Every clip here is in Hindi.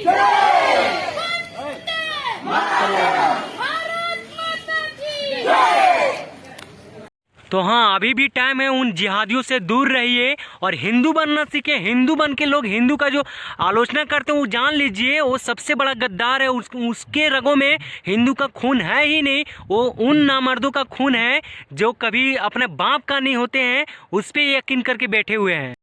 तो हाँ, अभी भी टाइम है, उन जिहादियों से दूर रहिए और हिंदू बनना सीखे। हिंदू बन के लोग हिंदू का जो आलोचना करते हैं वो जान लीजिए वो सबसे बड़ा गद्दार है। उसके रगों में हिंदू का खून है ही नहीं, वो उन नामर्दों का खून है जो कभी अपने बाप का नहीं होते हैं, उस पर यकीन करके बैठे हुए हैं।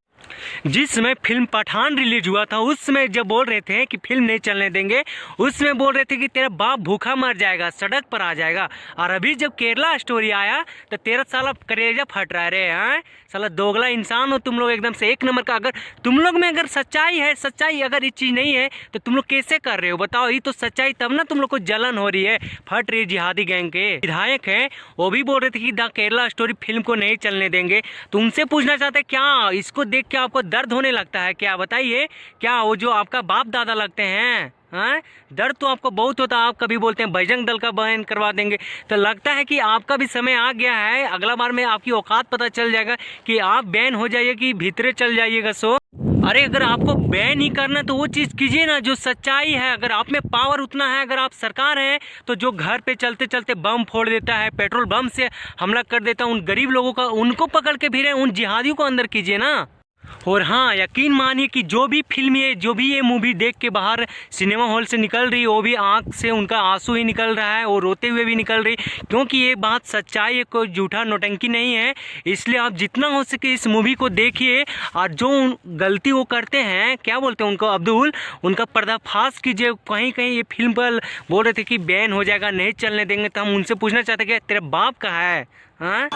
जिस समय फिल्म पठान रिलीज हुआ था उस समय जब बोल रहे थे कि फिल्म नहीं चलने देंगे, उस समय बोल रहे थे कि तेरा बाप भूखा मर जाएगा, सड़क पर आ जाएगा। और अभी जब केरला स्टोरी आया तो तेरा साला कलेजा फट रहा है। साला दोगला इंसान हो तुम लोग, एकदम से एक नंबर का। अगर तुम लोग में अगर सच्चाई है, सच्चाई अगर ये चीज़ नहीं है तो तुम लोग कैसे कर रहे हो बताओ? ये तो सच्चाई, तब ना तुम लोग को जलन हो रही है, फट रही है। जिहादी गैंग के विधायक हैं वो भी बोल रहे थे कि द केरला स्टोरी फिल्म को नहीं चलने देंगे। तो उनसे पूछना चाहते क्या इसको देख के आपको दर्द होने लगता है क्या? बताइए, क्या वो जो आपका बाप दादा लगते हैं? हाँ, दर्द तो आपको बहुत होता है। आप कभी बोलते हैं बजरंग दल का बैन करवा देंगे, तो लगता है कि आपका भी समय आ गया है। अगला बार में आपकी औकात पता चल जाएगा कि आप बैन हो जाइए कि भीतरे चल जाइएगा। सो अरे अगर आपको बैन ही करना तो वो चीज़ कीजिए ना जो सच्चाई है। अगर आप में पावर उतना है, अगर आप सरकार हैं तो जो घर पे चलते चलते बम फोड़ देता है, पेट्रोल बम से हमला कर देता है उन गरीब लोगों का, उनको पकड़ के फिर उन जिहादियों को अंदर कीजिए ना। और हाँ, यकीन मानिए कि जो भी फिल्म जो भी ये मूवी देख के बाहर सिनेमा हॉल से निकल रही है वो भी आंख से उनका आंसू ही निकल रहा है और रोते हुए भी निकल रही, क्योंकि ये बात सच्चाई है, कोई झूठा नौटंकी नहीं है। इसलिए आप जितना हो सके इस मूवी को देखिए और जो गलती वो करते हैं, क्या बोलते हैं उनको, अब्दुल, उनका पर्दाफाश कीजिए। कहीं कहीं ये फिल्म पर बोल रहे थे कि बैन हो जाएगा, नहीं चलने देंगे, तो हम उनसे पूछना चाहते कि तेरा बाप कहाँ है? हाँ,